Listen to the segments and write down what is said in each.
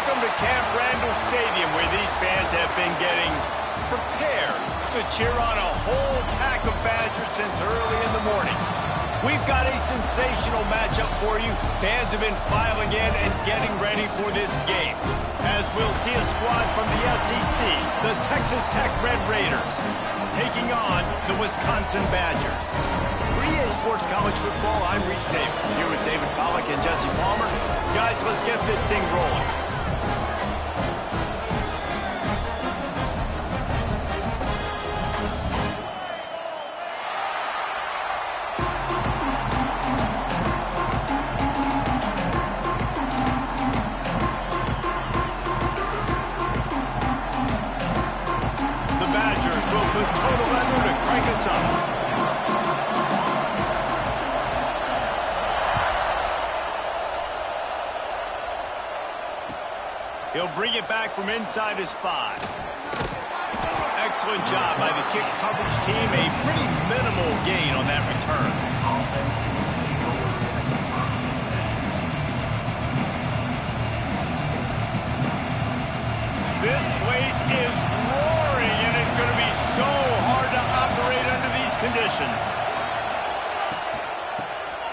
Welcome to Camp Randall Stadium, where these fans have been getting prepared to cheer on a whole pack of Badgers since early in the morning. We've got a sensational matchup for you. Fans have been filing in and getting ready for this game, as we'll see a squad from the SEC, the Texas Tech Red Raiders, taking on the Wisconsin Badgers. For EA Sports College Football, I'm Reese Davis, here with David Pollack and Jesse Palmer. Guys, let's get this thing rolling. He'll bring it back from inside his 5. Excellent job by the kick coverage team. A pretty minimal gain on that return. This place is roaring, and it's going to be so hard to operate under these conditions.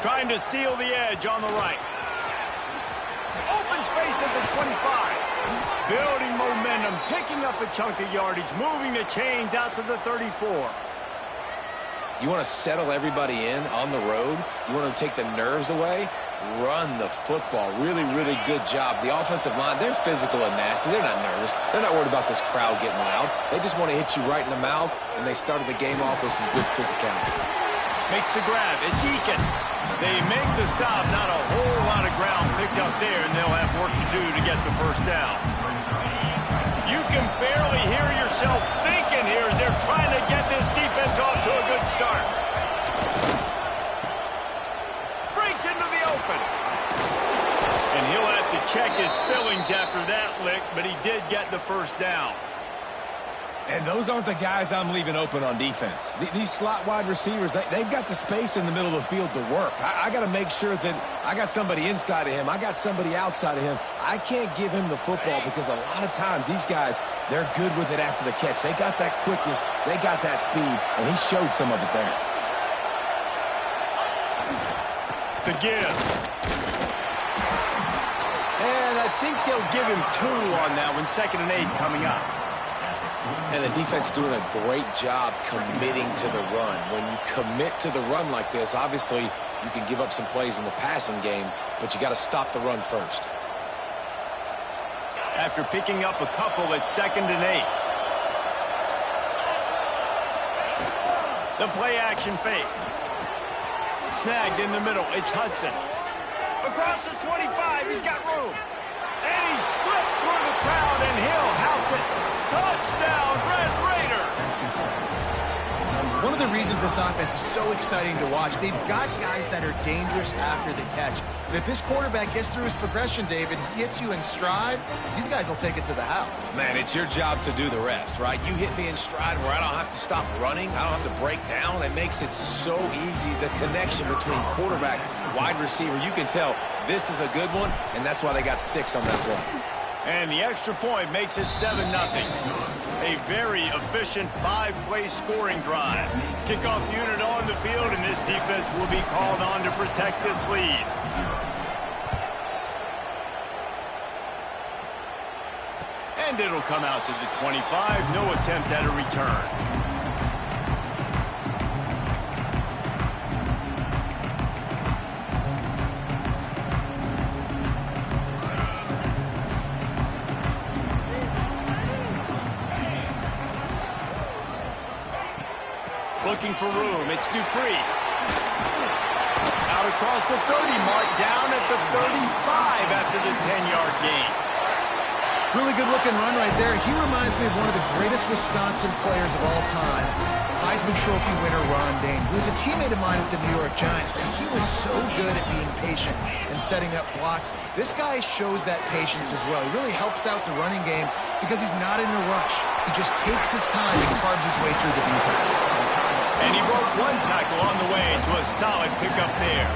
Trying to seal the edge on the right. Open space at the 25. Building momentum, picking up a chunk of yardage, moving the chains out to the 34. You want to settle everybody in on the road? You want to take the nerves away? Run the football. Really, really good job. The offensive line, they're physical and nasty. They're not nervous. They're not worried about this crowd getting loud. They just want to hit you right in the mouth, and they started the game off with some good physicality. Makes the grab. It's Eakin. They make the stop. Not a whole lot of ground picked up there, and they'll have work to do to get the first down. You can barely hear yourself thinking here as they're trying to get this defense off to a good start. Breaks into the open. And he'll have to check his fillings after that lick, but he did get the first down. And those aren't the guys I'm leaving open on defense. These slot wide receivers, they've got the space in the middle of the field to work. I got to make sure that I got somebody inside of him. I got somebody outside of him. I can't give him the football because a lot of times these guys, they're good with it after the catch. They got that quickness. They got that speed, and he showed some of it there. The give. And I think they'll give him 2 on that one. 2nd and 8 coming up. And the defense doing a great job committing to the run. When you commit to the run like this, obviously you can give up some plays in the passing game, but you got to stop the run first. After picking up a couple, it's 2nd and 8. The play action fake. Snagged in the middle. It's Hudson. Across the 25, he's got room. And he slipped through the crowd, and he'll house it. Touchdown, Red Raiders! One of the reasons this offense is so exciting to watch, they've got guys that are dangerous after the catch. And if this quarterback gets through his progression, David, he hits you in stride, these guys will take it to the house. Man, it's your job to do the rest, right? You hit me in stride where I don't have to stop running. I don't have to break down. It makes it so easy, the connection between quarterback, wide receiver. You can tell this is a good one, and that's why they got 6 on that play. And the extra point makes it 7-0. A very efficient 5-play scoring drive. Kickoff unit on the field, and this defense will be called on to protect this lead. And it'll come out to the 25. No attempt at a return. Looking for room, it's Dupree. Out across the 30 mark, down at the 35 after the 10-yard gain. Really good looking run right there. He reminds me of one of the greatest Wisconsin players of all time, Heisman Trophy winner Ron Dayne, who was a teammate of mine with the New York Giants, and he was so good at being patient and setting up blocks. This guy shows that patience as well. He really helps out the running game because he's not in a rush. He just takes his time and carves his way through the defense. And he broke one tackle on the way to a solid pickup there.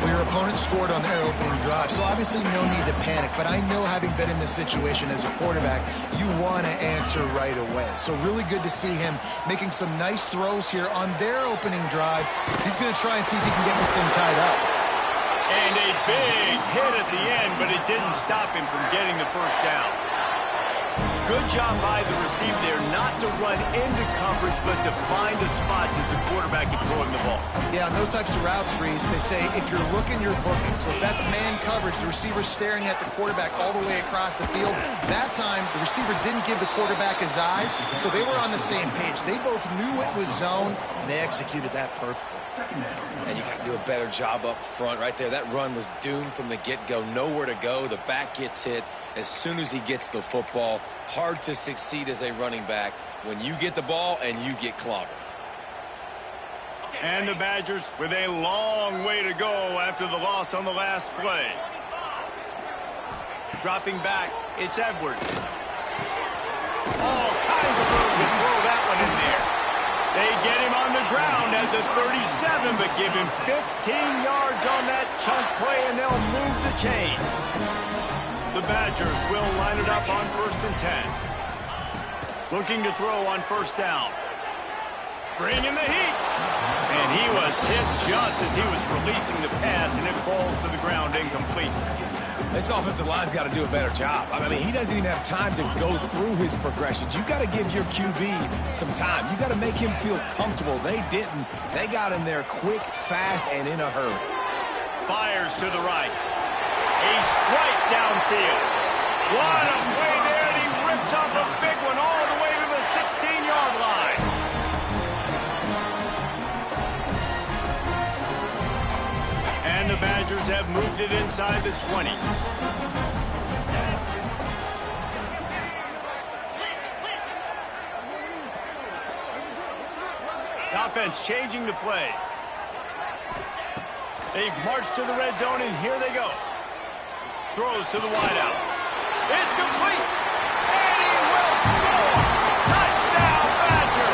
Well, your opponent scored on their opening drive, so obviously no need to panic. But I know, having been in this situation as a quarterback, you want to answer right away. So really good to see him making some nice throws here on their opening drive. He's going to try and see if he can get this thing tied up. And a big hit at the end, but it didn't stop him from getting the first down. Good job by the receiver there, not to run into coverage, but to find a spot that the quarterback can throw him the ball. Yeah, on those types of routes, Reese, they say if you're looking, you're booking. So if that's man coverage, the receiver's staring at the quarterback all the way across the field. That time, the receiver didn't give the quarterback his eyes, so they were on the same page. They both knew it was zone, and they executed that perfectly. And you got to do a better job up front right there. That run was doomed from the get-go. Nowhere to go. The back gets hit as soon as he gets the football. Hard to succeed as a running back when you get the ball and you get clobbered. And the Badgers with a long way to go after the loss on the last play. Dropping back, it's Edwards. All kinds of room to throw that one in there. They get him on the ground at the 37, but give him 15 yards on that chunk play, and they'll move the chains. The Badgers will line it up on 1st and 10. Looking to throw on 1st down. Bringing the heat. And he was hit just as he was releasing the pass, and it falls to the ground incomplete. This offensive line's got to do a better job. I mean, he doesn't even have time to go through his progressions. You've got to give your QB some time. You've got to make him feel comfortable. They didn't. They got in there quick, fast, and in a hurry. Fires to the right. A strike downfield. What a play there, and he rips off a big one all the way to the 16-yard line. And the Badgers have moved it inside the 20. The offense changing the play. They've marched to the red zone, and here they go. Throws to the wideout. It's complete. And he will score. Touchdown, Badger.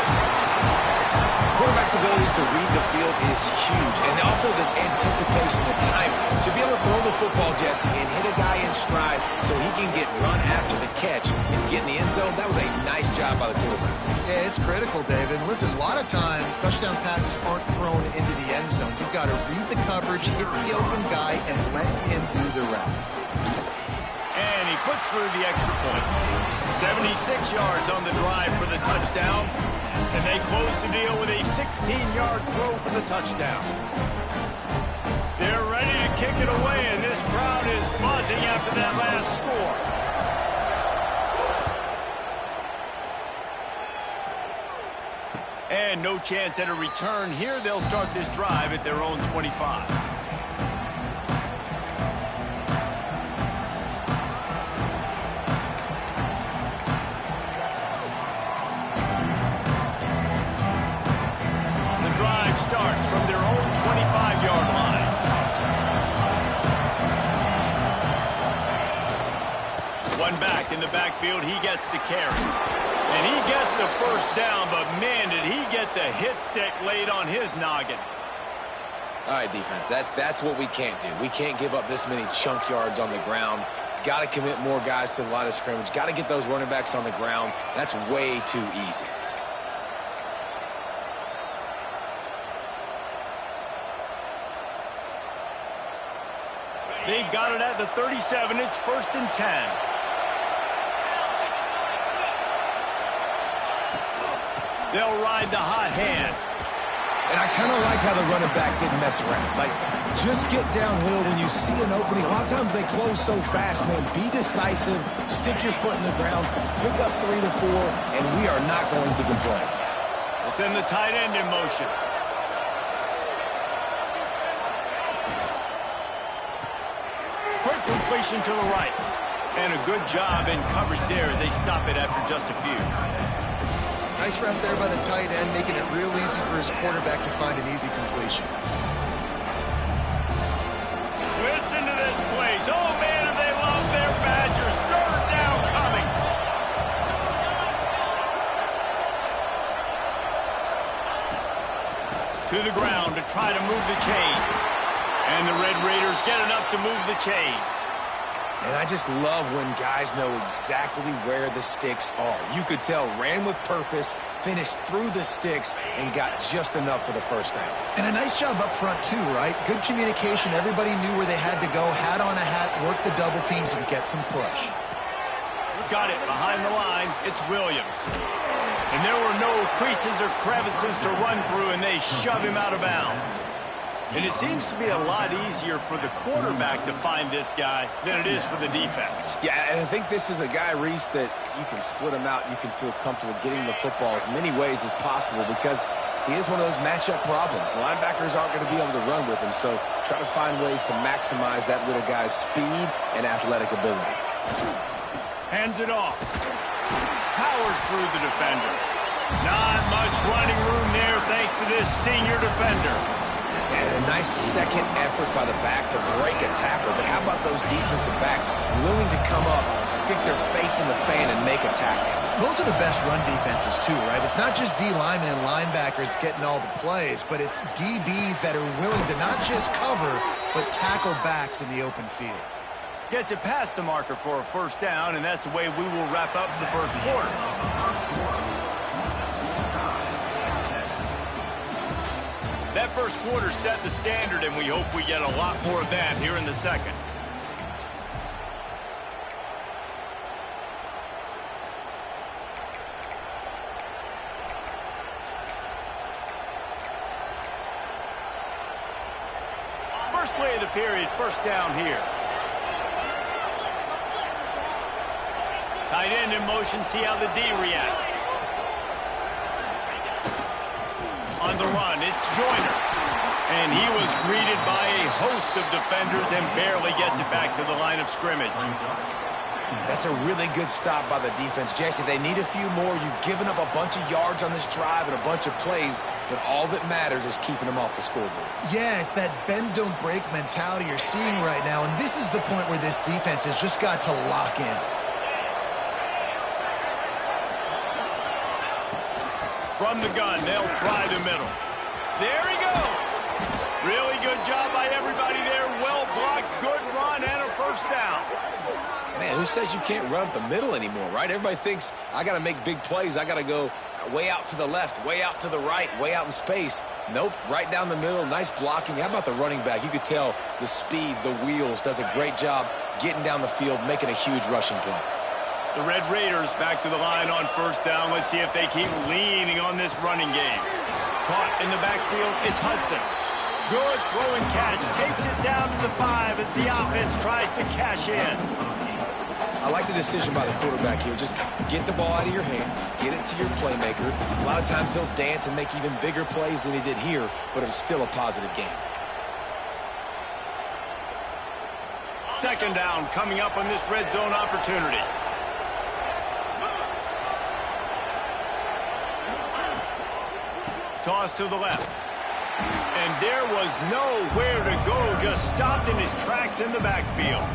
Quarterback's abilities to read the field is huge. And also the anticipation, the timing. To be able to throw the football, Jesse, and hit a guy in stride so he can get run after the catch and get in the end zone, that was a nice job by the quarterback. Yeah, it's critical, David. Listen, a lot of times, touchdown passes aren't thrown into the end zone. You've got to read the coverage, hit the open guy, and let him do the rest. And he puts through the extra point. 76 yards on the drive for the touchdown. And they close the deal with a 16-yard throw for the touchdown. They're ready to kick it away, and this crowd is buzzing after that last score. And no chance at a return here. They'll start this drive at their own 25. Starts from their own 25-yard line. One back in the backfield. He gets the carry. And he gets the first down, but man, did he get the hit stick laid on his noggin. All right, defense, that's what we can't do. We can't give up this many chunk yards on the ground. Got to commit more guys to the line of scrimmage. Got to get those running backs on the ground. That's way too easy. They've got it at the 37. It's 1st and 10. They'll ride the hot hand. And I kind of like how the running back didn't mess around. Like, just get downhill when you see an opening. A lot of times they close so fast, man. Be decisive. Stick your foot in the ground. Pick up 3 to 4, and we are not going to complain. We'll send the tight end in motion. Quick completion to the right. And a good job in coverage there as they stop it after just a few. Nice route there by the tight end, making it real easy for his quarterback to find an easy completion. Listen to this place. Oh, man, do they love their Badgers. 3rd down coming. To the ground to try to move the chains. And the Red Raiders get enough to move the chains. And I just love when guys know exactly where the sticks are. You could tell ran with purpose, finished through the sticks, and got just enough for the first down. And a nice job up front, too, right? Good communication. Everybody knew where they had to go, hat on a hat, work the double teams, and get some push. Got it behind the line. It's Williams. And there were no creases or crevices to run through, and they shove him out of bounds. And it seems to be a lot easier for the quarterback to find this guy than it is for the defense. Yeah, and I think this is a guy, Reese, that you can split him out. You can feel comfortable getting the football as many ways as possible because he is one of those matchup problems. Linebackers aren't going to be able to run with him, so try to find ways to maximize that little guy's speed and athletic ability. Hands it off. Powers through the defender. Not much running room there thanks to this senior defender. And a nice second effort by the back to break a tackle. But how about those defensive backs willing to come up, stick their face in the fan, and make a tackle? Those are the best run defenses, too, right? It's not just D linemen and linebackers getting all the plays, but it's DBs that are willing to not just cover, but tackle backs in the open field. Gets it past the marker for a first down, and that's the way we will wrap up the first quarter. That first quarter set the standard, and we hope we get a lot more of that here in the second. First play of the period, first down here. Tight end in motion, see how the D reacts. On the run, it's Joyner. And he was greeted by a host of defenders and barely gets it back to the line of scrimmage. That's a really good stop by the defense. Jesse, they need a few more. You've given up a bunch of yards on this drive and a bunch of plays, but all that matters is keeping them off the scoreboard. Yeah, it's that bend, don't break mentality you're seeing right now, and this is the point where this defense has just got to lock in. From the gun, they'll try the middle. There he goes. Really good job by everybody there. Well blocked, good run, and a first down. Man, who says you can't run up the middle anymore, right? Everybody thinks I got to make big plays. I got to go way out to the left, way out to the right, way out in space. Nope, right down the middle. Nice blocking. How about the running back? You could tell the speed, the wheels, does a great job getting down the field, making a huge rushing play. The Red Raiders back to the line on first down. Let's see if they keep leaning on this running game. Caught in the backfield, it's Hudson. Good throw and catch. Takes it down to the 5 as the offense tries to cash in. I like the decision by the quarterback here. Just get the ball out of your hands. Get it to your playmaker. A lot of times he'll dance and make even bigger plays than he did here, but it was still a positive game. Second down coming up on this red zone opportunity. Toss to the left. And there was nowhere to go. Just stopped in his tracks in the backfield.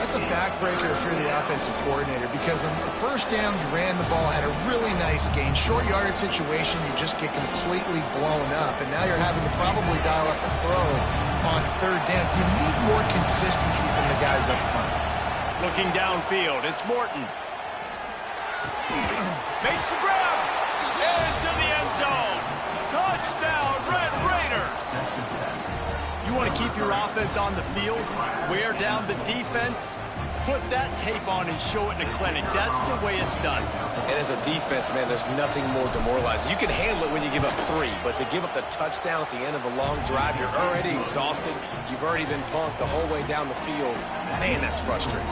That's a backbreaker if you're the offensive coordinator, because on the first down, you ran the ball, had a really nice gain. Short yardage situation, you just get completely blown up, and now you're having to probably dial up a throw on third down. You need more consistency from the guys up front. Looking downfield, it's Morton. Makes the grab. Into the end zone. Touchdown, Red Raiders. You want to keep your offense on the field, wear down the defense, put that tape on and show it in a clinic. That's the way it's done. And as a defense, man, there's nothing more demoralizing. You can handle it when you give up 3, but to give up the touchdown at the end of a long drive, you're already exhausted. You've already been punked the whole way down the field. Man, that's frustrating.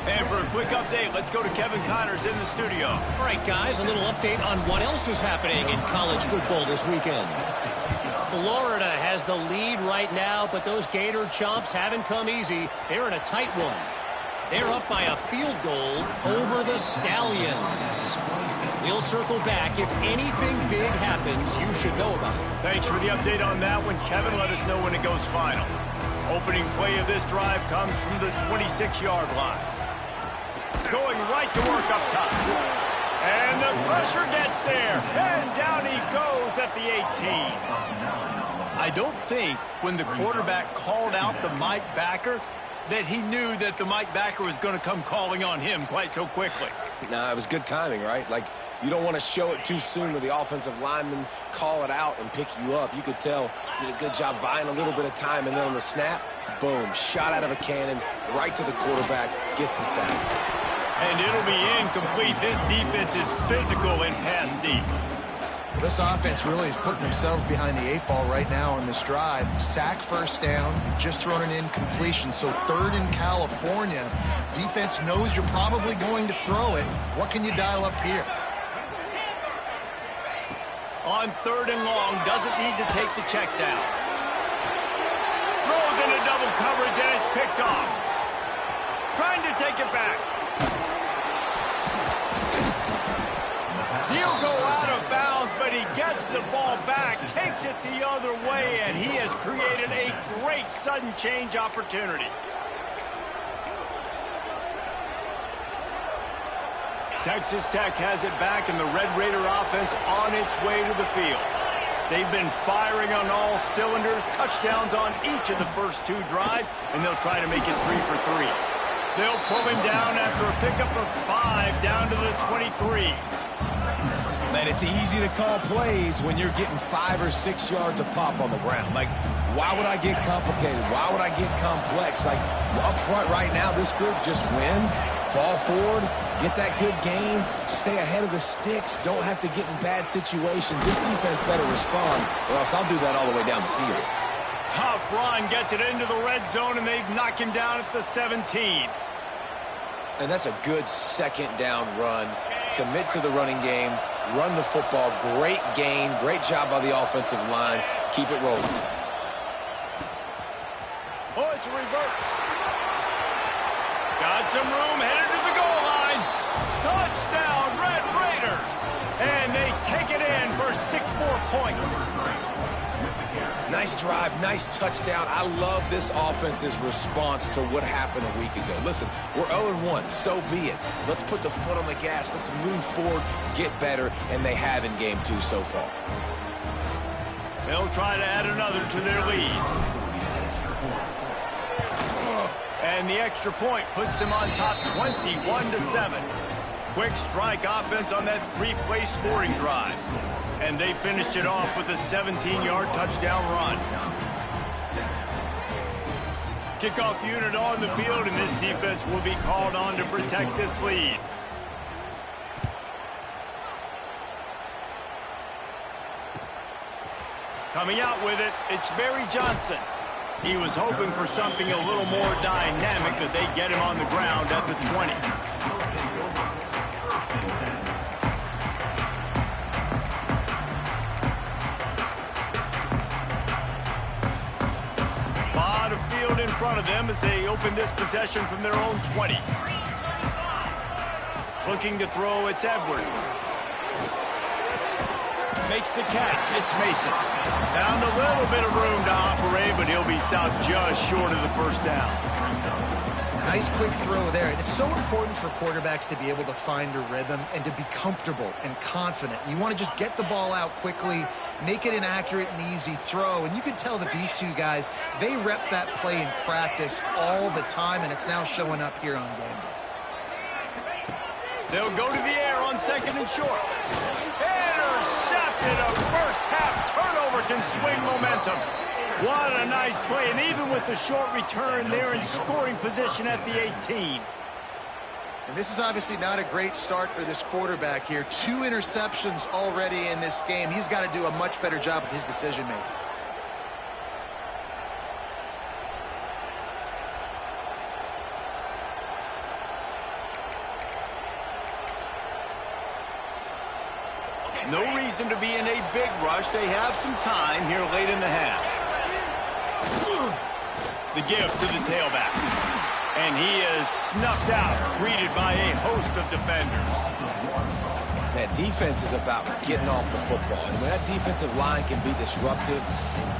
And for a quick update, let's go to Kevin Connors in the studio. All right, guys, a little update on what else is happening in college football this weekend. Florida has the lead right now, but those Gator Chomps haven't come easy. They're in a tight one. They're up by a field goal over the Stallions. We'll circle back. If anything big happens, you should know about it. Thanks for the update on that one, Kevin. Let us know when it goes final. Opening play of this drive comes from the 26-yard line. Going right to work up top. And the pressure gets there. And down he goes at the 18. I don't think when the quarterback called out the Mike backer that he knew that the Mike backer was going to come calling on him quite so quickly. Nah, it was good timing, right? Like, you don't want to show it too soon to the offensive lineman, call it out and pick you up. You could tell, did a good job buying a little bit of time, and then on the snap, boom, shot out of a cannon, right to the quarterback, gets the sack. And it'll be incomplete. This defense is physical and pass deep. This offense really is putting themselves behind the 8 ball right now on this drive. Sack, first down. You've just thrown an incompletion, so 3rd in California. Defense knows you're probably going to throw it. What can you dial up here? On 3rd and long, doesn't need to take the check down. Throws into double coverage, and it's picked off. Trying to take it back. He'll go out of bounds, but he gets the ball back, takes it the other way, and he has created a great sudden change opportunity. Texas Tech has it back, and the Red Raider offense on its way to the field. They've been firing on all cylinders, touchdowns on each of the first 2 drives, and they'll try to make it 3 for 3. They'll pull him down after a pickup of 5 down to the 23. Man, it's easy to call plays when you're getting 5 or 6 yards of pop on the ground. Like, why would I get complicated? Why would I get complex? Like, up front right now, this group just win, fall forward, get that good game, stay ahead of the sticks, don't have to get in bad situations. This defense better respond, or else I'll do that all the way down the field. Tough run, gets it into the red zone, and they've knocked him down at the 17. And that's a good 2nd down run. Commit to the running game, run the football, great gain, great job by the offensive line. Keep it rolling. Oh, it's a reverse. Got some room, headed to the goal line. Touchdown, Red Raiders. And they take it in for 6 more points. Nice drive, nice touchdown. I love this offense's response to what happened a week ago. Listen, we're 0-1, so be it. Let's put the foot on the gas. Let's move forward, get better, and they have in game 2 so far. They'll try to add another to their lead. And the extra point puts them on top 21-7. Quick strike offense on that 3-play scoring drive. And they finished it off with a 17-yard touchdown run. Kickoff unit on the field, and this defense will be called on to protect this lead. Coming out with it, it's Barry Johnson. He was hoping for something a little more dynamic, that they get him on the ground at the 20. In front of them as they open this possession from their own 20. Looking to throw, it's Edwards. Makes the catch, it's Mason. Found a little bit of room to operate, but he'll be stopped just short of the first down. Nice quick throw there. It's so important for quarterbacks to be able to find a rhythm and to be comfortable and confident. You want to just get the ball out quickly, make it an accurate and easy throw. And you can tell that these 2 guys, they rep that play in practice all the time, and it's now showing up here on game day. They'll go to the air on 2nd and short. Intercepted. A first-half turnover can swing momentum. What a nice play, and even with the short return, they're in scoring position at the 18. And this is obviously not a great start for this quarterback here. 2 interceptions already in this game. He's got to do a much better job with his decision-making. No reason to be in a big rush. They have some time here late in the half. The give to the tailback. And he is snuffed out, greeted by a host of defenders. Man, defense is about getting off the football. And when that defensive line can be disruptive,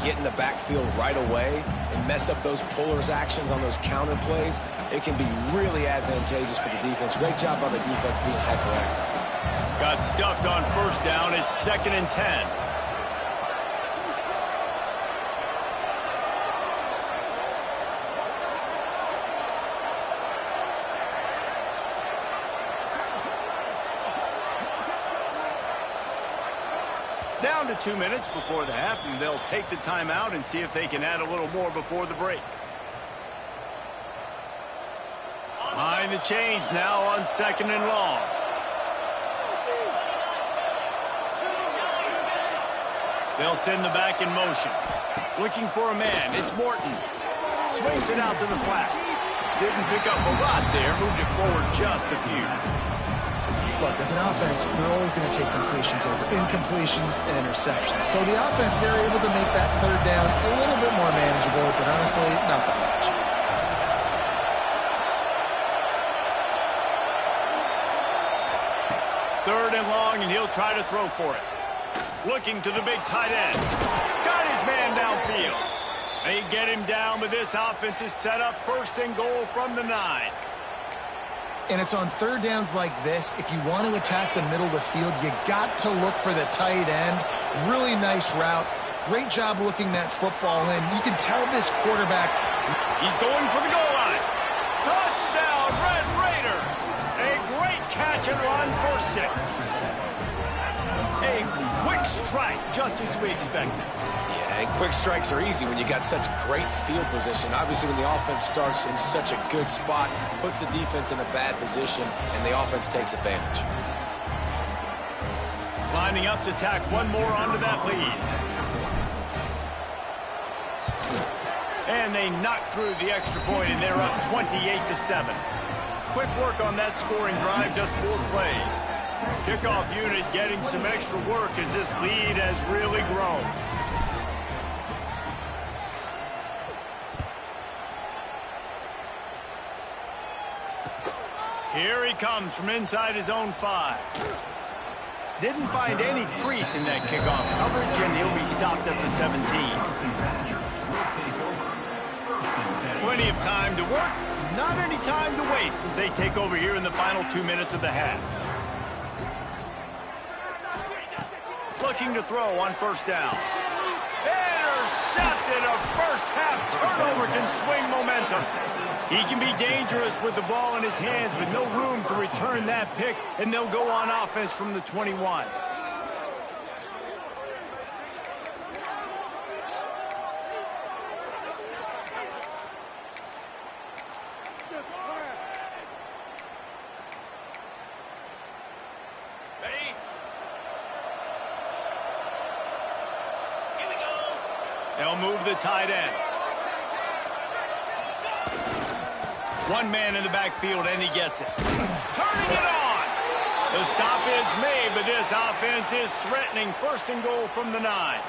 get in the backfield right away, and mess up those pullers actions on those counter plays, it can be really advantageous for the defense. Great job by the defense being hyperactive. Got stuffed on first down. It's 2nd and 10. Down to 2 minutes before the half, and they'll take the timeout and see if they can add a little more before the break. Behind the chains now on 2nd and long. They'll send the back in motion. Looking for a man. It's Morton. Swings it out to the flat. Didn't pick up a lot there. Moved it forward just a few. Look, as an offense, we're always going to take completions over incompletions and interceptions. So the offense, they're able to make that 3rd down a little bit more manageable, but honestly, not that much. Third and long, and he'll try to throw for it. Looking to the big tight end. Got his man downfield. They get him down, but this offense is set up 1st and goal from the 9. And it's on 3rd downs like this. If you want to attack the middle of the field, you got to look for the tight end. Really nice route. Great job looking that football in. You can tell this quarterback. He's going for the goal line. Touchdown, Red Raiders. A great catch and run for 6. A quick strike, just as we expected. Yeah, and quick strikes are easy when you got such great field position. Obviously, when the offense starts in such a good spot, puts the defense in a bad position, and the offense takes advantage. Lining up to tack one more onto that lead. And they knock through the extra point, and they're up 28-7. Quick work on that scoring drive, just 4 plays. Kickoff unit getting some extra work as this lead has really grown. Here he comes from inside his own 5. Didn't find any crease in that kickoff coverage, and he'll be stopped at the 17. Plenty of time to work, not any time to waste as they take over here in the final 2 minutes of the half. Looking to throw on 1st down. Intercepted. A first half turnover can swing momentum. He can be dangerous with the ball in his hands, but no room to return that pick, and they'll go on offense from the 21. They'll move the tight end. One man in the backfield, and he gets it. Turning it on. The stop is made, but this offense is threatening 1st and goal from the 9.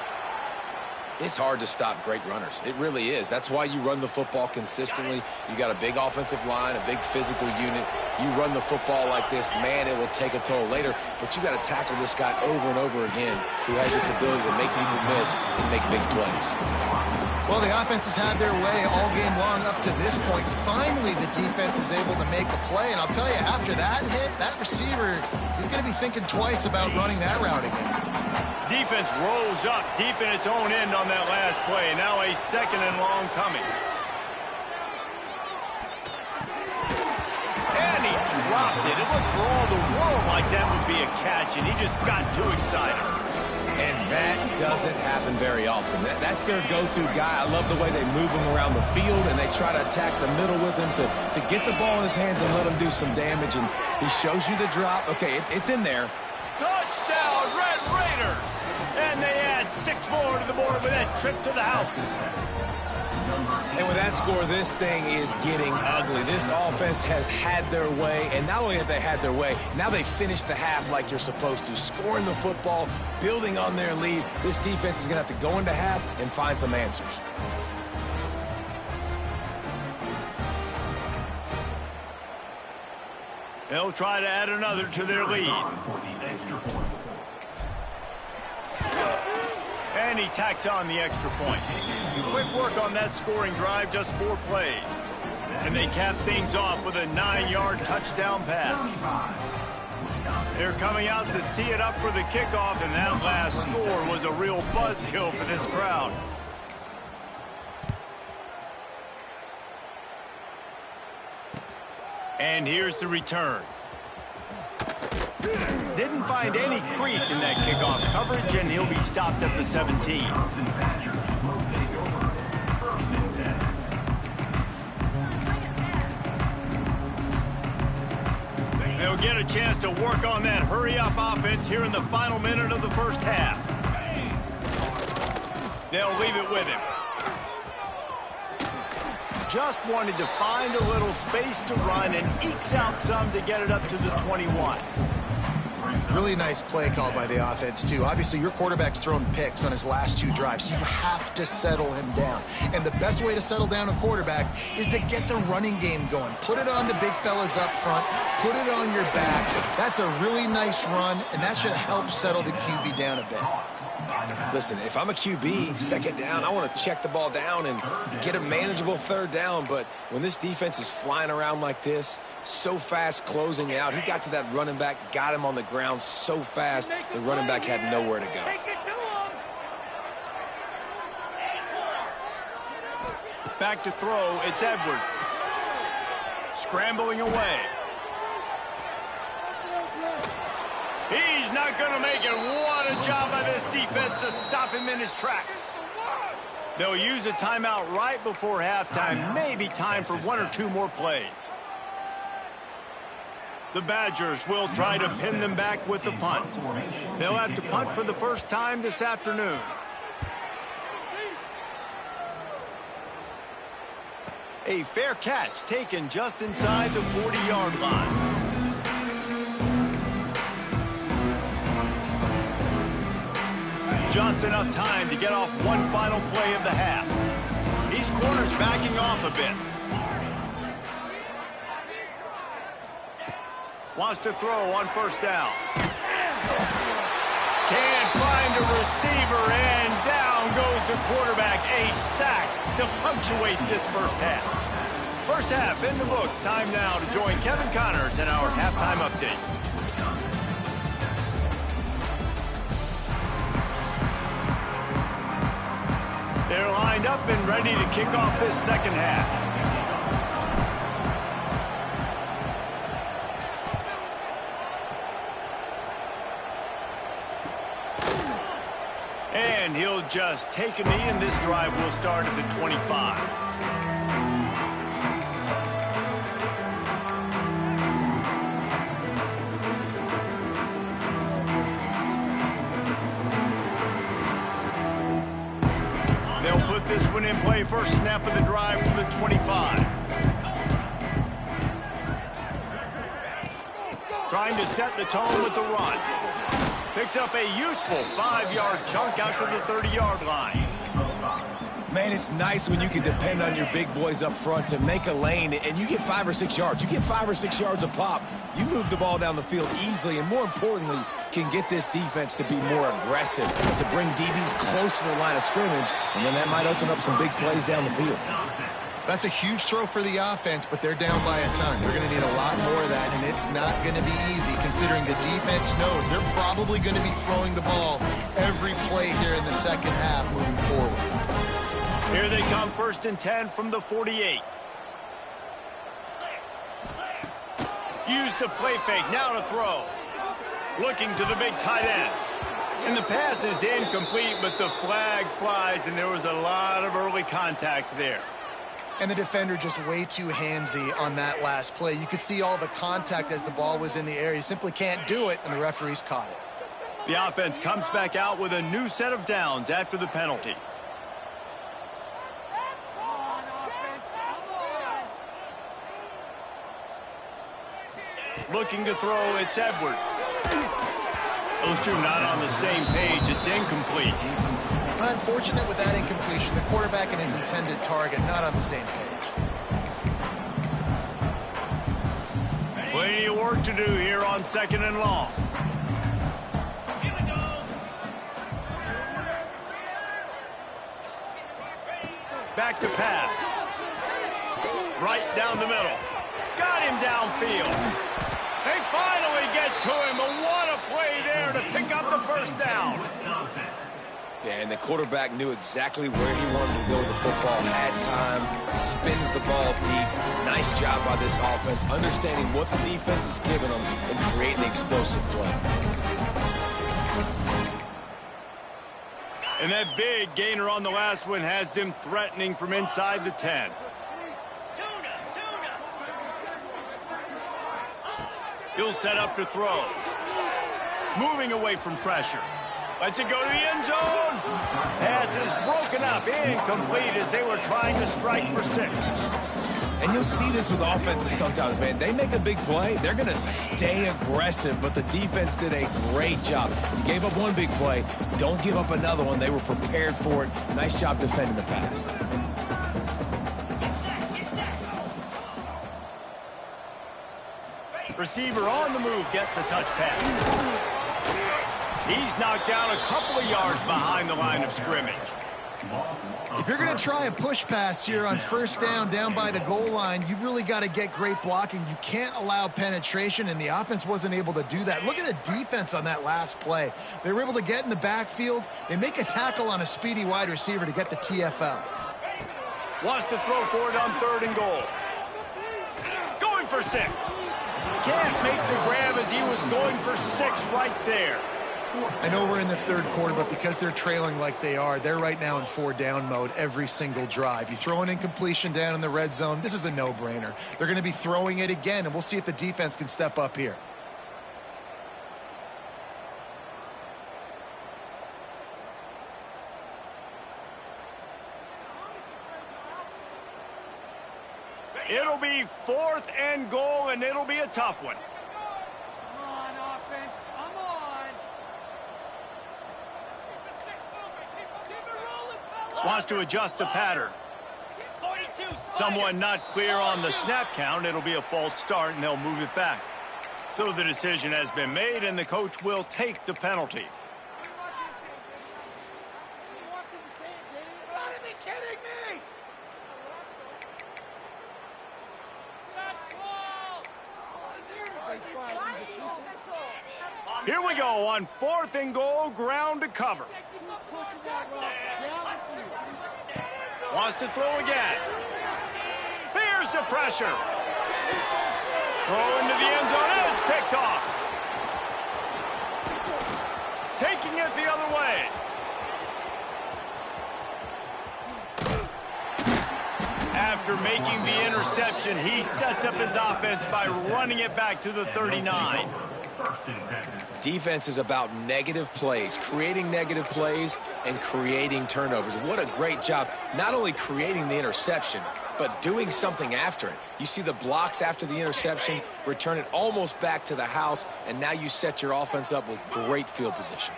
It's hard to stop great runners. It really is. That's why you run the football consistently. You got a big offensive line, a big physical unit. You run the football like this, man, it will take a toll later. But you got to tackle this guy over and over again who has this ability to make people miss and make big plays. Well, the offense has had their way all game long up to this point. Finally, the defense is able to make a play. And I'll tell you, after that hit, that receiver is going to be thinking twice about running that route again. Defense rose up deep in its own end on that last play. Now a 2nd and long coming. And he dropped it. It looked for all the world like that would be a catch, and he just got too excited. And that doesn't happen very often. That's their go-to guy. I love the way they move him around the field, and they try to attack the middle with him to get the ball in his hands and let him do some damage. And he shows you the drop. Okay, it's in there. Touchdown, Red Raiders! And they add 6 more to the board with that trip to the house. And with that score, this thing is getting ugly. This offense has had their way, and not only have they had their way, now they finish the half like you're supposed to, scoring the football, building on their lead. This defense is going to have to go into half and find some answers. They'll try to add another to their lead. And he tacks on the extra point. Quick work on that scoring drive, just 4 plays. And they cap things off with a 9-yard touchdown pass. They're coming out to tee it up for the kickoff, and that last score was a real buzzkill for this crowd. And here's the return. Didn't find any crease in that kickoff coverage, and he'll be stopped at the 17. They'll get a chance to work on that hurry-up offense here in the final minute of the first half. They'll leave it with him. Just wanted to find a little space to run and ekes out some to get it up to the 21. Really nice play call by the offense, too. Obviously, your quarterback's thrown picks on his last 2 drives, so you have to settle him down. And the best way to settle down a quarterback is to get the running game going. Put it on the big fellas up front. Put it on your backs. That's a really nice run, and that should help settle the QB down a bit. Listen, if I'm a QB, second down, I want to check the ball down and get a manageable third down. But when this defense is flying around like this, so fast closing out, he got to that running back, got him on the ground so fast, the running back had nowhere to go. Back to throw, it's Edwards. Scrambling away. He's not going to make it. What a job by this defense to stop him in his tracks. They'll use a timeout right before halftime. Maybe time for 1 or 2 more plays. The Badgers will try to pin them back with the punt. They'll have to punt for the first time this afternoon. A fair catch taken just inside the 40-yard line. Just enough time to get off one final play of the half. These corners backing off a bit. Wants to throw on first down. Can't find a receiver, and down goes the quarterback. A sack to punctuate this first half. First half in the books. Time now to join Kevin Connors in our halftime update. They're lined up and ready to kick off this second half. And he'll just take a knee, and this drive will start at the 25. This one in play, first snap of the drive from the 25. Trying to set the tone with the run. Picks up a useful 5-yard chunk out to the 30-yard line. Man, it's nice when you can depend on your big boys up front to make a lane, and you get 5 or 6 yards. You get 5 or 6 yards a pop. You move the ball down the field easily, and more importantly, can get this defense to be more aggressive, to bring DBs close to the line of scrimmage, and then that might open up some big plays down the field. That's a huge throw for the offense, but they're down by a ton. They're going to need a lot more of that, and it's not going to be easy considering the defense knows they're probably going to be throwing the ball every play here in the second half moving forward. Here they come, 1st and 10 from the 48. Use the play fake, now to throw. Looking to the big tight end. And the pass is incomplete, but the flag flies, and there was a lot of early contact there. And the defender just way too handsy on that last play. You could see all the contact as the ball was in the air. You simply can't do it, and the referees caught it. The offense comes back out with a new set of downs after the penalty. Looking to throw, it's Edwards. Those two not on the same page. It's incomplete. Unfortunate with that incompletion. The quarterback and his intended target not on the same page. Plenty of work to do here on 2nd and long. Back to pass. Right down the middle. Got him downfield. They finally get to him, but what a play there to pick up the first down. Yeah, and the quarterback knew exactly where he wanted to go with the football, had time, spins the ball deep. Nice job by this offense, understanding what the defense is giving them and creating explosive play. And that big gainer on the last one has them threatening from inside the 10. He'll set up to throw. Moving away from pressure. Lets it go to the end zone. Pass is broken up, incomplete as they were trying to strike for 6. And you'll see this with offenses sometimes, man. They make a big play, they're going to stay aggressive, but the defense did a great job. You gave up one big play, don't give up another one. They were prepared for it. Nice job defending the pass. Receiver on the move gets the touch pass. He's knocked down a couple of yards behind the line of scrimmage. If you're going to try a push pass here on first down by the goal line, you've really got to get great blocking. You can't allow penetration, and the offense wasn't able to do that. Look at the defense on that last play. They were able to get in the backfield. They make a tackle on a speedy wide receiver to get the TFL. Wants to throw for it on 3rd and goal. Going for 6. Can't make the grab as he was going for 6 right there. I know we're in the 3rd quarter, but because they're trailing like they are, they're right now in 4-down mode every single drive. You throw an incompletion down in the red zone, this is a no-brainer. They're going to be throwing it again, and we'll see if the defense can step up here. It'll be 4th and goal, and it'll be a tough one. Come on, offense, come on. Keep it rolling, fellas. Wants to adjust the pattern. 42, Someone not clear on the snap count. It'll be a false start, and they'll move it back. So the decision has been made, and the coach will take the penalty. You gotta be kidding me! Here we go on 4th and goal, ground to cover. Wants to throw again. Fears the pressure. Throw into the end zone, and it's picked off. Taking it the other way. After making the interception, he sets up his offense by running it back to the 39. Defense is about negative plays, creating negative plays and creating turnovers. What a great job, not only creating the interception, but doing something after it. You see the blocks after the interception, return it almost back to the house, and now you set your offense up with great field position.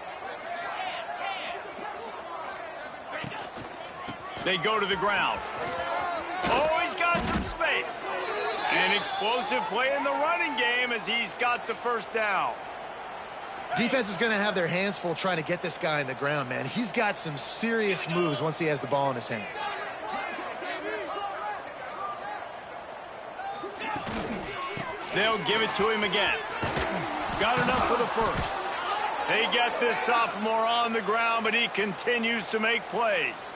They go to the ground. Oh, he's got some space. An explosive play in the running game as he's got the first down. Defense is going to have their hands full trying to get this guy in the ground, man. He's got some serious moves once he has the ball in his hands. They'll give it to him again. Got enough for the first. They get this sophomore on the ground, but he continues to make plays.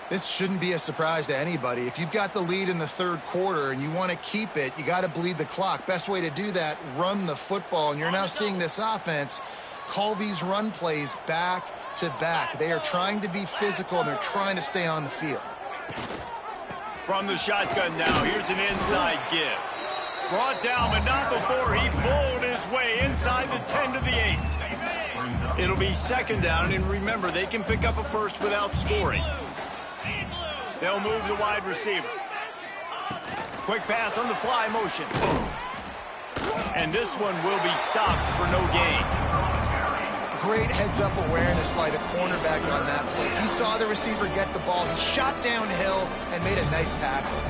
This shouldn't be a surprise to anybody. If you've got the lead in the 3rd quarter and you want to keep it, you got to bleed the clock. Best way to do that, run the football. And you're now seeing this offense call these run plays back to back. They are trying to be physical, and they're trying to stay on the field. From the shotgun now, here's an inside give. Brought down, but not before he bowled his way inside the 10 to the 8. It'll be 2nd down, and remember, they can pick up a first without scoring. They'll move the wide receiver. Quick pass on the fly motion. And this one will be stopped for no gain. Great heads-up awareness by the cornerback on that play. He saw the receiver get the ball. He shot downhill and made a nice tackle.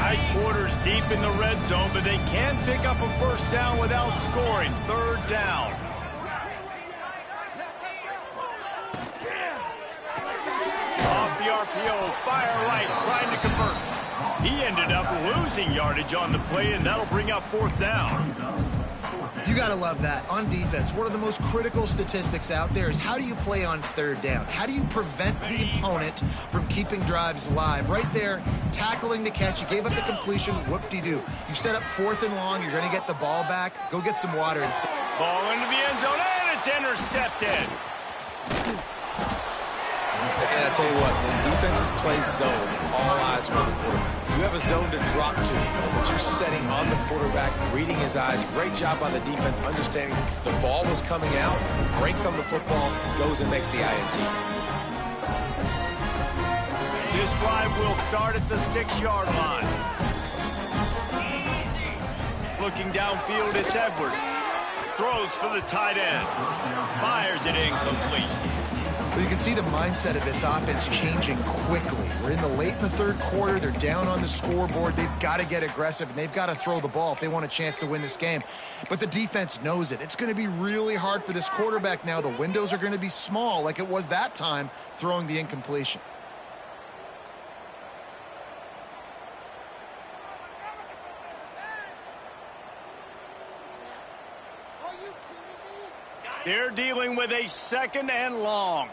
Tight quarters deep in the red zone, but they can pick up a first down without scoring. 3rd down. Off the RPO, fire right, trying to convert. He ended up losing yardage on the play, and that'll bring up 4th down. You got to love that. On defense, one of the most critical statistics out there is how do you play on 3rd down? How do you prevent the opponent from keeping drives alive? Right there, tackling the catch. You gave up the completion. Whoop-de-doo. You set up 4th and long. You're going to get the ball back. Go get some water. And Ball into the end zone, and it's intercepted. And I tell you what, when defenses play zone, all eyes are on the quarterback. You have a zone to drop to, but you're setting on the quarterback, reading his eyes. Great job by the defense, understanding the ball was coming out, breaks on the football, goes and makes the INT. This drive will start at the 6-yard line. Looking downfield, it's Edwards. Throws for the tight end. Fires it incomplete. Well, you can see the mindset of this offense changing quickly. We're in the late in the 3rd quarter. They're down on the scoreboard. They've got to get aggressive, and they've got to throw the ball if they want a chance to win this game. But the defense knows it. It's going to be really hard for this quarterback now. The windows are going to be small like it was that time throwing the incompletion. They're dealing with a 2nd and long.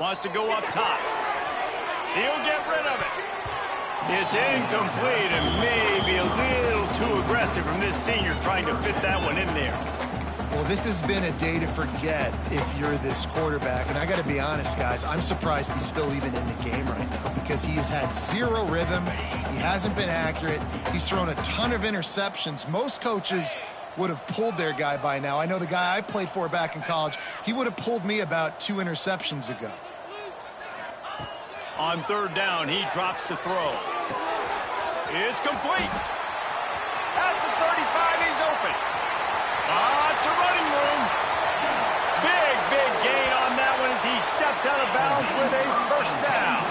Wants to go up top. He'll get rid of it. It's incomplete and maybe a little too aggressive from this senior trying to fit that one in there. Well, this has been a day to forget if you're this quarterback. And I got to be honest, guys, I'm surprised he's still even in the game right now because he has had 0 rhythm. He hasn't been accurate. He's thrown a ton of interceptions. Most coaches would have pulled their guy by now. I know the guy I played for back in college, he would have pulled me about 2 interceptions ago. On 3rd down, he drops to throw. It's complete. At the 35, he's open. It's a running room. Big gain on that one as he steps out of bounds with a 1st down.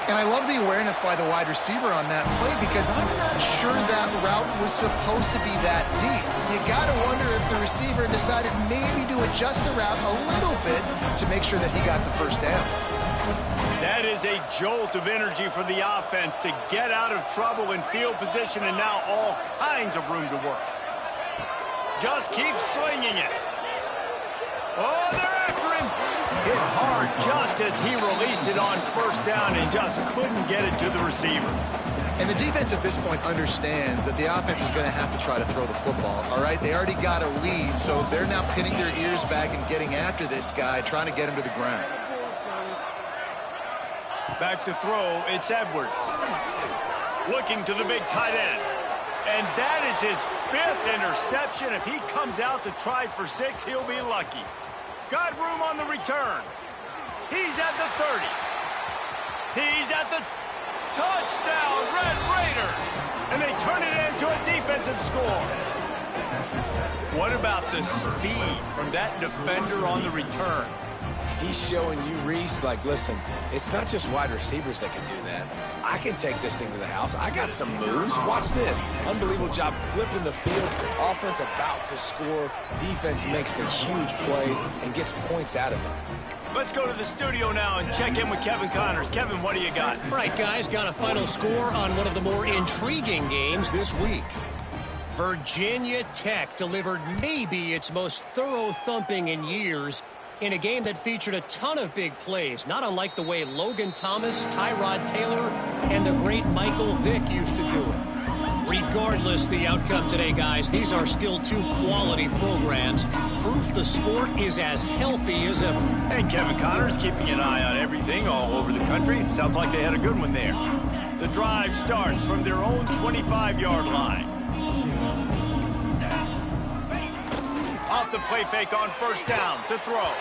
And I love the awareness by the wide receiver on that play because I'm not sure that route was supposed to be that deep. You got to wonder if the receiver decided maybe to adjust the route a little bit to make sure that he got the 1st down. That is a jolt of energy for the offense to get out of trouble in field position and now all kinds of room to work. Just keep slinging it. Oh, they're after him. Hit hard just as he released it on 1st down and just couldn't get it to the receiver. And the defense at this point understands that the offense is going to have to try to throw the football, all right? They already got a lead, so they're now pinning their ears back and getting after this guy, trying to get him to the ground. Back to throw, it's Edwards. Looking to the big tight end. And that is his 5th interception. If he comes out to try for 6, he'll be lucky. Got room on the return. He's at the 30. He's at the touchdown, Red Raiders. And they turn it into a defensive score. What about the speed from that defender on the return? He's showing you, Reese, like, listen, it's not just wide receivers that can do that. I can take this thing to the house. I got some moves. Watch this. Unbelievable job flipping the field. Offense about to score. Defense makes the huge plays and gets points out of it. Let's go to the studio now and check in with Kevin Connors. Kevin, what do you got? All right, guys, got a final score on one of the more intriguing games this week. Virginia Tech delivered maybe its most thorough thumping in years in a game that featured a ton of big plays, not unlike the way Logan Thomas, Tyrod Taylor, and the great Michael Vick used to do it. Regardless the outcome today, guys, these are still 2 quality programs. Proof the sport is as healthy as ever. And Kevin Connors keeping an eye on everything all over the country. Sounds like they had a good one there. The drive starts from their own 25-yard line. Off the play fake on 1st down to throw.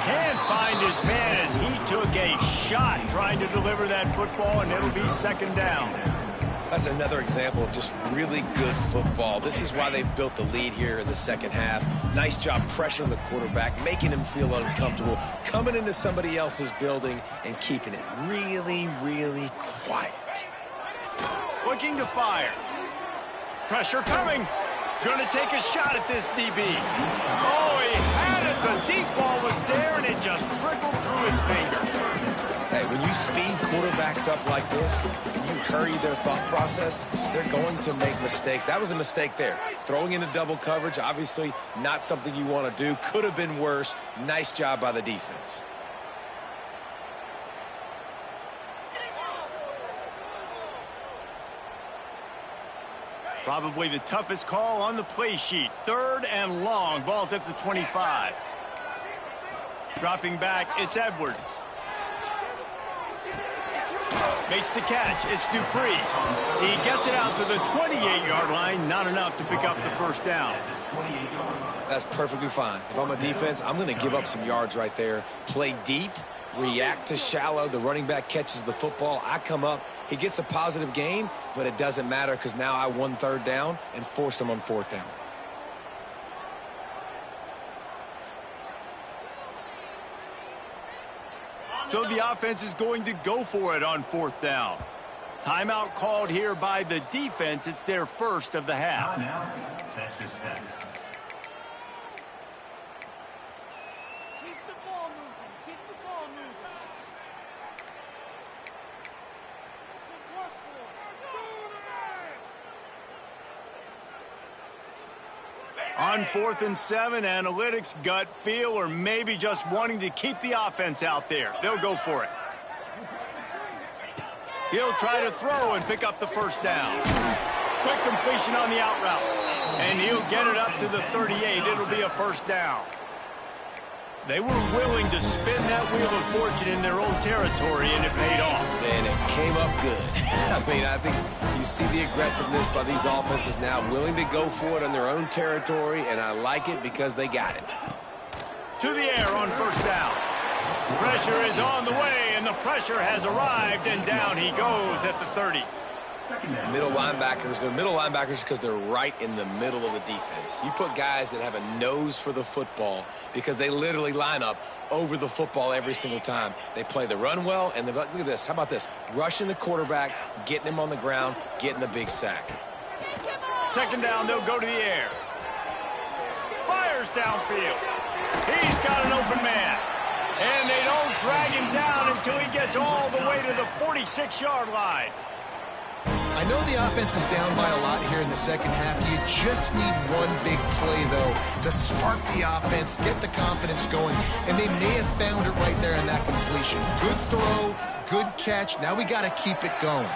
Can't find his man as he took a shot trying to deliver that football, and it'll be 2nd down. That's another example of just really good football. This is why they've built the lead here in the 2nd half. Nice job pressuring the quarterback, making him feel uncomfortable, coming into somebody else's building and keeping it really, really quiet. Looking to fire. Pressure coming. Going to take a shot at this DB. Oh, he had it. The deep ball was there, and it just trickled through his fingers. Hey, when you speed quarterbacks up like this, you hurry their thought process, they're going to make mistakes. That was a mistake there. Throwing into double coverage, obviously not something you want to do. Could have been worse. Nice job by the defense. Probably the toughest call on the play sheet. 3rd and long. Ball's at the 25. Dropping back, it's Edwards. Makes the catch. It's Dupree. He gets it out to the 28-yard line. Not enough to pick up the first down. That's perfectly fine. If I'm a defense, I'm going to give up some yards right there. Play deep, react to shallow. The running back catches the football. I come up. He gets a positive gain, but it doesn't matter because now I won 3rd down and forced him on 4th down. So the offense is going to go for it on 4th down. Timeout called here by the defense. It's their first of the half. On 4th and 7, analytics, gut feel, or maybe just wanting to keep the offense out there. They'll go for it. He'll try to throw and pick up the first down. Quick completion on the out route. And he'll get it up to the 38. It'll be a first down. They were willing to spin that wheel of fortune in their own territory, and it paid off. And it came up good. I mean, I think you see the aggressiveness by these offenses now, willing to go for it on their own territory, and I like it because they got it. To the air on first down. Pressure is on the way, and the pressure has arrived, and down he goes at the 30. Middle linebackers, they're middle linebackers because they're right in the middle of the defense. You put guys that have a nose for the football because they literally line up over the football every single time. They play the run well, and look at this. How about this? Rushing the quarterback, getting him on the ground, getting the big sack. 2nd down, they'll go to the air. Fires downfield. He's got an open man. And they don't drag him down until he gets all the way to the 46-yard line. I know the offense is down by a lot here in the second half. You just need one big play, though, to spark the offense, get the confidence going, and they may have found it right there in that completion. Good throw, good catch. Now we got to keep it going.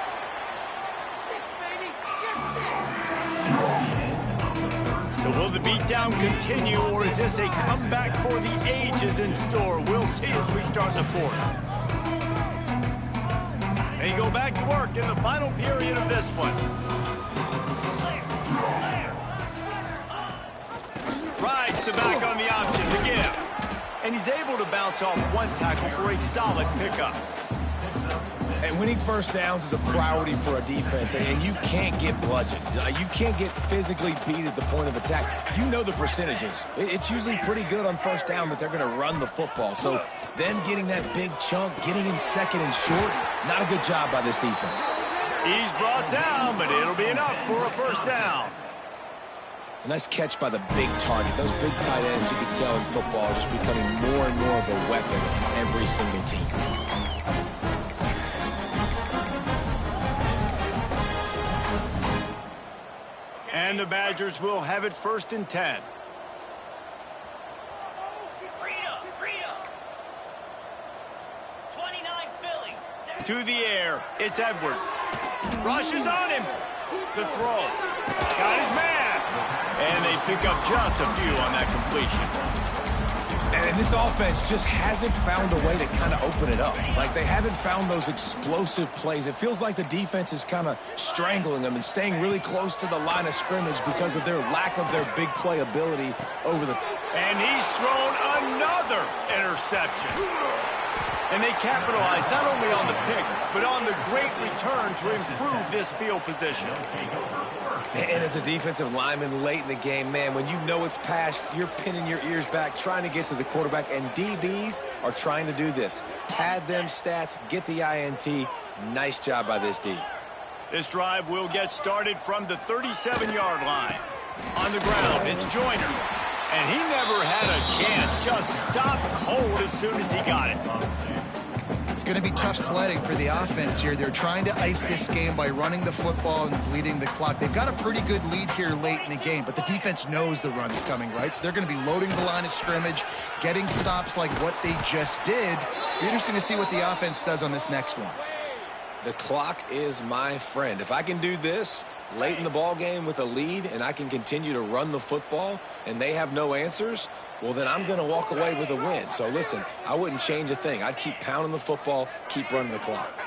So will the beatdown continue, or is this a comeback for the ages in store? We'll see as we start the 4th. They go back to work in the final period of this one. Rides the back on the option to give. And he's able to bounce off one tackle for a solid pickup. And winning first downs is a priority for a defense, and you can't get bludgeoned. You can't get physically beat at the point of attack. You know the percentages. It's usually pretty good on first down that they're going to run the football. So them getting that big chunk, getting in 2nd and short, not a good job by this defense. He's brought down, but it'll be enough for a first down. A nice catch by the big target. Those big tight ends, you can tell in football, are just becoming more and more of a weapon on every single team. And the Badgers will have it 1st and 10. To the air, it's Edwards. Rushes on him. The throw. Got his man. And they pick up just a few on that completion. And this offense just hasn't found a way to kind of open it up. Like, they haven't found those explosive plays. It feels like the defense is kind of strangling them and staying really close to the line of scrimmage because of their lack of their big play ability over the... And he's thrown another interception. And they capitalize not only on the pick, but on the great return to improve this field position. And as a defensive lineman late in the game, man, when you know it's past, you're pinning your ears back, trying to get to the quarterback, and DBs are trying to do this. Pad them stats, get the INT. Nice job by this D. This drive will get started from the 37-yard line. On the ground, it's Joyner. And he never had a chance, just stopped cold as soon as he got it. It's going to be tough sledding for the offense here. They're trying to ice this game by running the football and bleeding the clock. They've got a pretty good lead here late in the game, but the defense knows the run's coming, right? So they're going to be loading the line of scrimmage, getting stops like what they just did. Be interesting to see what the offense does on this next one. The clock is my friend. If I can do this late in the ball game with a lead and I can continue to run the football and they have no answers, well, then I'm going to walk away with a win. So, listen, I wouldn't change a thing. I'd keep pounding the football, keep running the clock.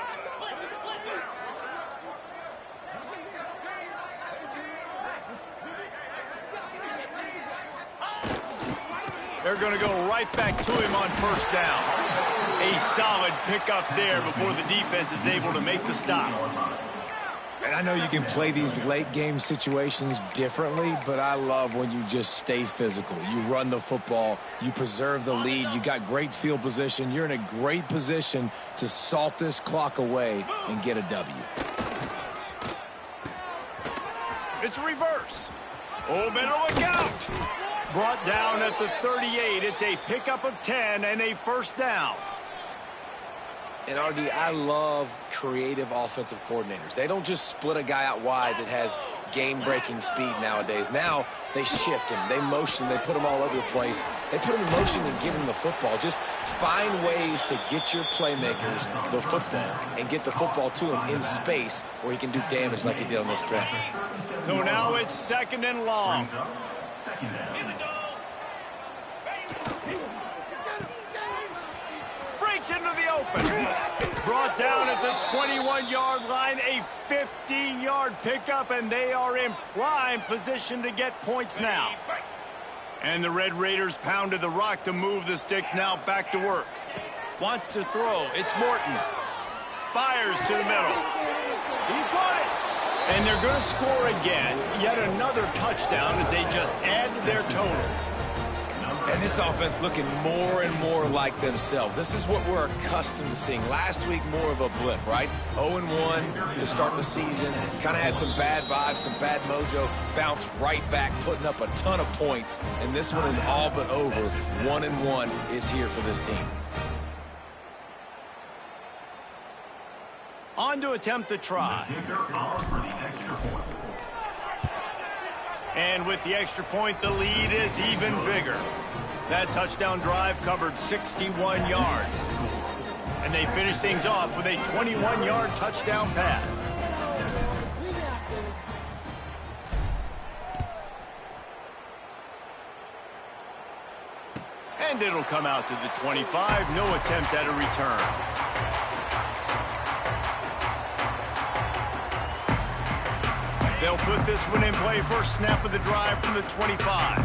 They're going to go right back to him on first down. A solid pickup there before the defense is able to make the stop. And I know you can play these late game situations differently, but I love when you just stay physical. You run the football, you preserve the lead, you got great field position. You're in a great position to salt this clock away and get a W. It's reverse. Oh, better look out. Brought down at the 38. It's a pickup of 10 and a first down. And, RD, I love creative offensive coordinators. They don't just split a guy out wide that has game-breaking speed nowadays. Now they shift him, they motion, they put him all over the place. They put him in motion and give him the football. Just find ways to get your playmakers the football and get the football to him in space where he can do damage like he did on this play. So now it's second and long. Breaks into the open. Brought down at the 21-yard line, a 15-yard pickup, and they are in prime position to get points now. And the Red Raiders pounded the rock to move the sticks, now back to work. Wants to throw. It's Morton. Fires to the middle. He caught it. And they're going to score again. Yet another touchdown as they just add to their total. And this offense looking more and more like themselves. This is what we're accustomed to seeing. Last week, more of a blip, right? 0-1 to start the season. Kind of had some bad vibes, some bad mojo. Bounced right back, putting up a ton of points. And this one is all but over. 1-1 is here for this team. On to attempt the try. And with the extra point, the lead is even bigger. That touchdown drive covered 61 yards. And they finish things off with a 21-yard touchdown pass. And it'll come out to the 25. No attempt at a return. They'll put this one in play. First snap of the drive from the 25.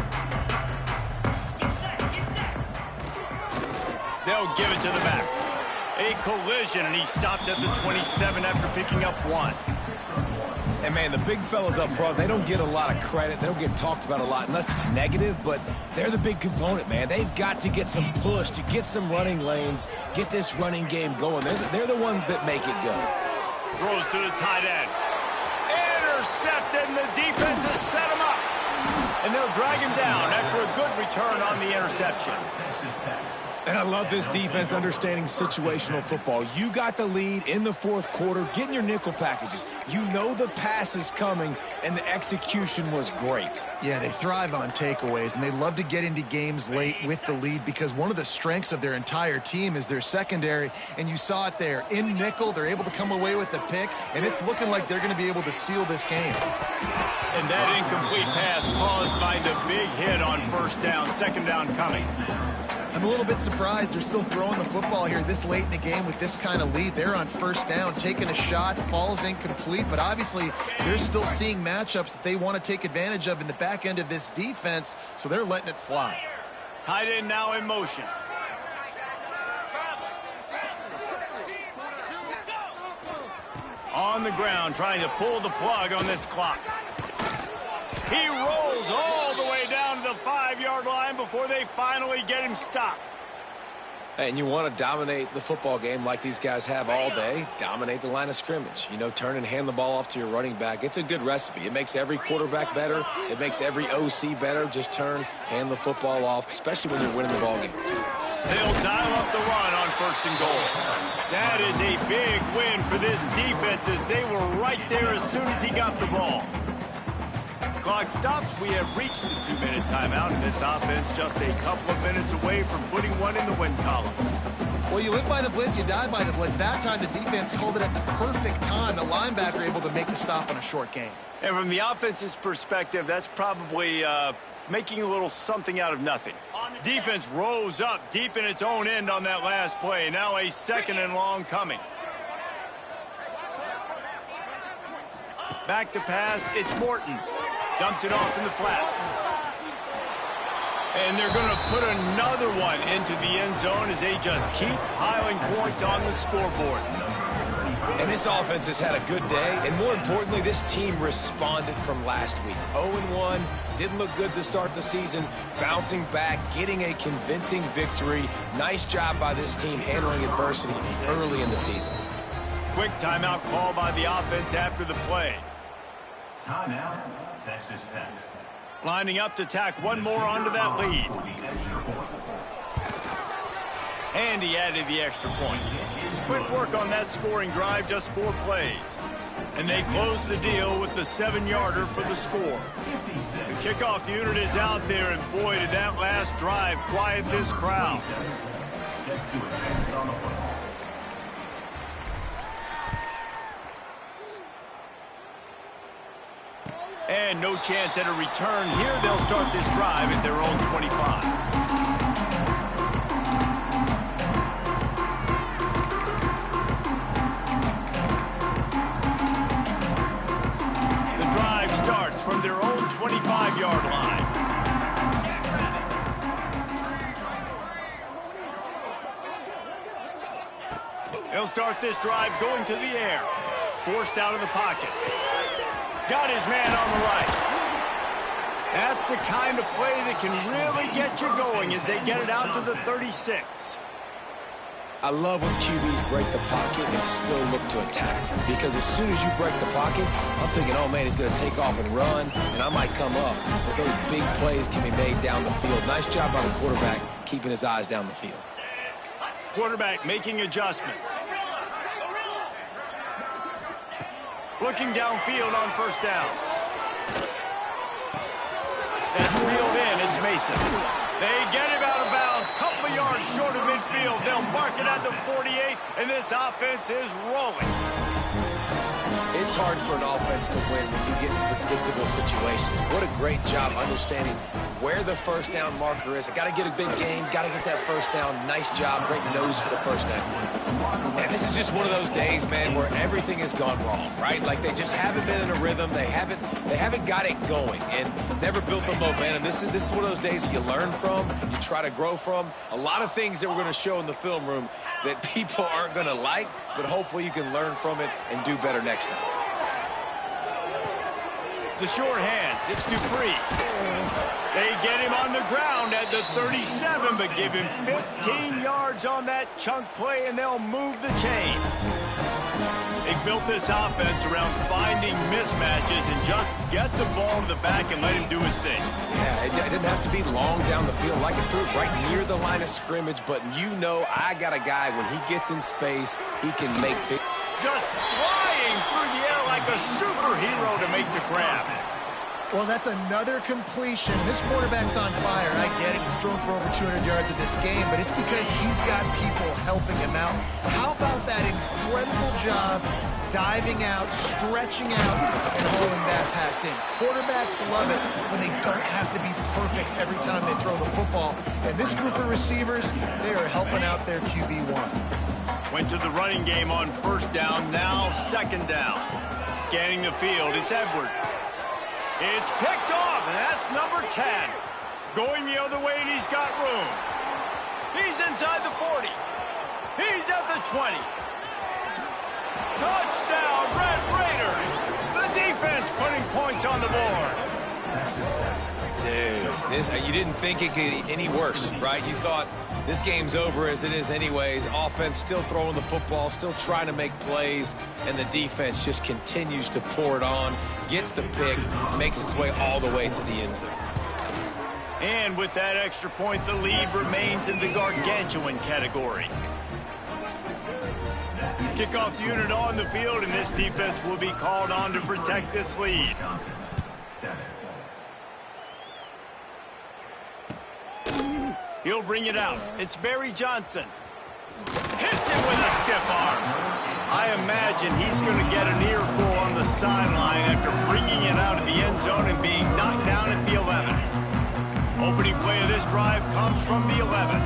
They'll give it to the back. A collision, and he stopped at the 27 after picking up one. And, man, the big fellas up front, they don't get a lot of credit. They don't get talked about a lot unless it's negative, but they're the big component, man. They've got to get some push, to get some running lanes, get this running game going. They're the ones that make it go. Throws to the tight end. Intercepted, and the defense has set him up. And they'll drag him down after a good return on the interception. And I love this defense understanding situational football. You got the lead in the fourth quarter, getting your nickel packages. You know the pass is coming, and the execution was great. Yeah, they thrive on takeaways, and they love to get into games late with the lead because one of the strengths of their entire team is their secondary, and you saw it there. In nickel, they're able to come away with the pick, and it's looking like they're going to be able to seal this game. And that incomplete pass caused by the big hit on first down, second down coming. I'm a little bit surprised they're still throwing the football here this late in the game with this kind of lead. They're on first down, taking a shot, falls incomplete, but obviously they're still seeing matchups that they want to take advantage of in the back end of this defense, so they're letting it fly. Tight end now in motion. On the ground, trying to pull the plug on this clock. He rolls all the way down to the 5-yard line before they finally get him stopped. And you want to dominate the football game like these guys have all day. Dominate the line of scrimmage. You know, turn and hand the ball off to your running back. It's a good recipe. It makes every quarterback better. It makes every OC better. Just turn, hand the football off, especially when you're winning the ball game. They'll dial up the run on 1st and goal. That is a big win for this defense as they were right there as soon as he got the ball. Clock stops. We have reached the 2-minute timeout, and this offense just a couple of minutes away from putting one in the win column. Well, you live by the blitz, you die by the blitz. That time, the defense called it at the perfect time. The linebacker able to make the stop on a short gain. And from the offense's perspective, that's probably making a little something out of nothing. Defense rose up deep in its own end on that last play. Now a 2nd and long coming. Back to pass. It's Morton. Dumps it off in the flats. And they're going to put another one into the end zone as they just keep piling points on the scoreboard. And this offense has had a good day, and more importantly, this team responded from last week. 0-1, didn't look good to start the season, bouncing back, getting a convincing victory. Nice job by this team handling adversity early in the season. Quick timeout call by the offense after the play. Timeout, Texas Tech. Lining up to tack one more onto that lead. And he added the extra point. Quick work on that scoring drive, just 4 plays. And they close the deal with the 7-yarder for the score. The kickoff unit is out there, and boy, did that last drive quiet this crowd. And no chance at a return here. They'll start this drive at their own 25. From their own 25-yard line. They'll start this drive going to the air. Forced out of the pocket. Got his man on the right. That's the kind of play that can really get you going as they get it out to the 36. I love when QBs break the pocket and still look to attack. Because as soon as you break the pocket, I'm thinking, oh, man, he's going to take off and run, and I might come up. But those big plays can be made down the field. Nice job by the quarterback keeping his eyes down the field. Quarterback making adjustments. Looking downfield on 1st down. That's reeled in. It's Mason. They get him out of bounds. Couple of yards short of midfield. They'll mark it at the 48, and this offense is rolling. It's hard for an offense to win when you get in predictable situations. What a great job understanding where the 1st down marker is. I got to get a big gain. Got to get that 1st down. Nice job. Great nose for the 1st down. And this is just one of those days, man, where everything has gone wrong, right? Like they just haven't been in a rhythm. They haven't got it going and never built the momentum. This is one of those days that you learn from, you try to grow from. A lot of things that we're going to show in the film room that people aren't going to like, but hopefully you can learn from it and do better next time. The short hands. It's Dupree. They get him on the ground at the 37, but give him 15 yards on that chunk play, and they'll move the chains. They built this offense around finding mismatches and just get the ball to the back and let him do his thing. Yeah, it didn't have to be long down the field. Like it threw it right near the line of scrimmage, but you know I got a guy, when he gets in space, he can make big... Just flying through the air like a superhero to make the grab. Well, that's another completion. This quarterback's on fire. I get it. He's thrown for over 200 yards in this game, but it's because he's got people helping him out. How about that incredible job diving out, stretching out, and hauling that pass in? Quarterbacks love it when they don't have to be perfect every time they throw the football. And this group of receivers, they are helping out their QB1. Went to the running game on 1st down, now 2nd down. Scanning the field, it's Edwards. It's picked off, and that's number 10. Going the other way, and he's got room. He's inside the 40. He's at the 20. Touchdown, Red Raiders. The defense putting points on the board. Dude, you didn't think it could get any worse, right? You thought this game's over as it is anyways. Offense still throwing the football, still trying to make plays, and the defense just continues to pour it on, gets the pick, makes its way all the way to the end zone. And with that extra point, the lead remains in the gargantuan category. Kickoff unit on the field, and this defense will be called on to protect this lead. He'll bring it out. It's Barry Johnson. Hits it with a stiff arm. I imagine he's going to get an earful on the sideline after bringing it out of the end zone and being knocked down at the 11. Opening play of this drive comes from the 11.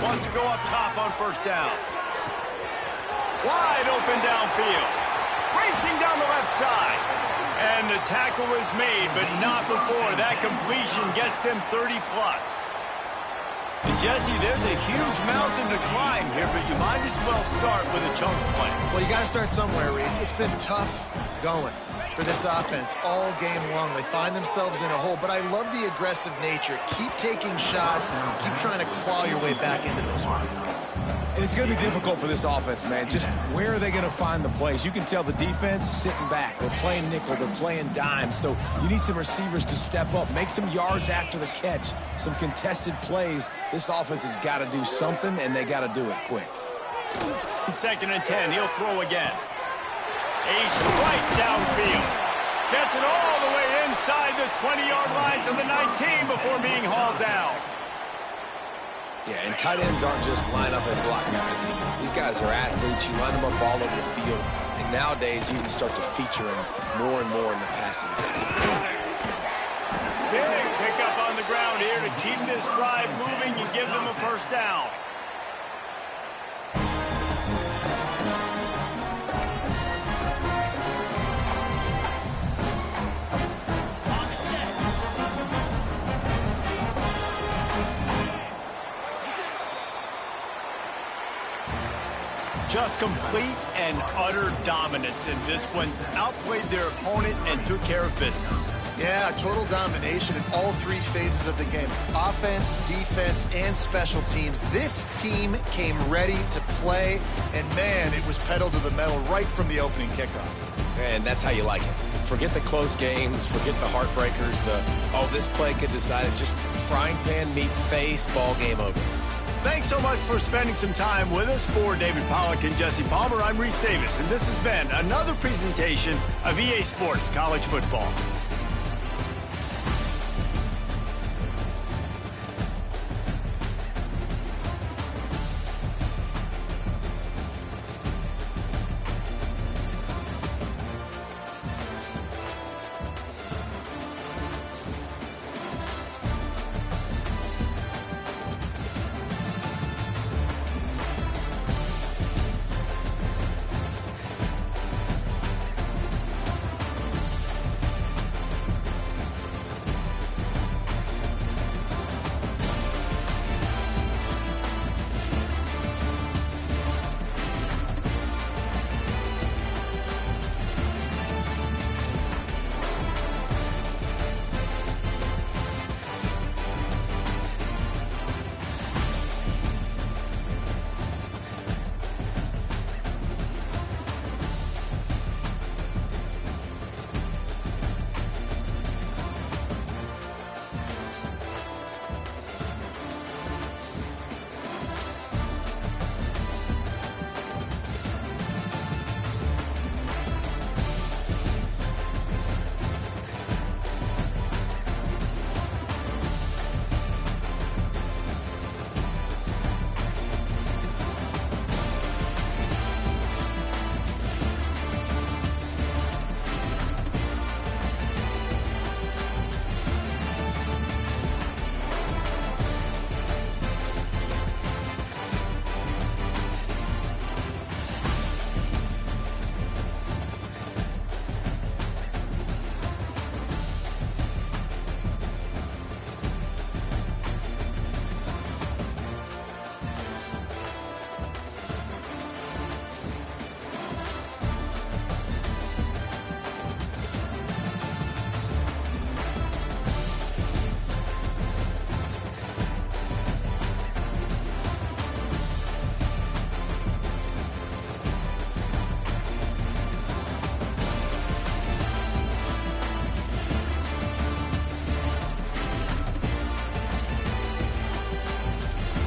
Wants to go up top on first down. Wide open downfield. Racing down the left side. And the tackle is made, but not before that completion gets them 30-plus. And Jesse, there's a huge mountain to climb here, but you might as well start with a chunk play. Well, you got to start somewhere, Reese. It's been tough going for this offense all game long. They find themselves in a hole, but I love the aggressive nature. Keep taking shots, keep trying to claw your way back into this one. And it's going to be difficult for this offense, man. Just where are they going to find the plays? You can tell the defense sitting back. They're playing nickel. They're playing dime. So you need some receivers to step up, make some yards after the catch, some contested plays. This offense has got to do something, and they got to do it quick. 2nd and 10. He'll throw again. A strike downfield. Gets it all the way inside the 20-yard line to the 19 before being hauled down. Yeah, and tight ends aren't just line up and block guys anymore. These guys are athletes. You line them up all over the field. And nowadays, you can start to feature them more and more in the passing game. Big pickup on the ground here to keep this drive moving and give them a first down. Just complete and utter dominance in this one. Outplayed their opponent and took care of business. Yeah, total domination in all three phases of the game. Offense, defense, and special teams. This team came ready to play, and man, it was pedal to the metal right from the opening kickoff. And that's how you like it. Forget the close games, forget the heartbreakers, this play could decide it. Just frying pan, meat face, ball game over. Thanks so much for spending some time with us. For David Pollack and Jesse Palmer, I'm Reese Davis, and this has been another presentation of EA Sports College Football.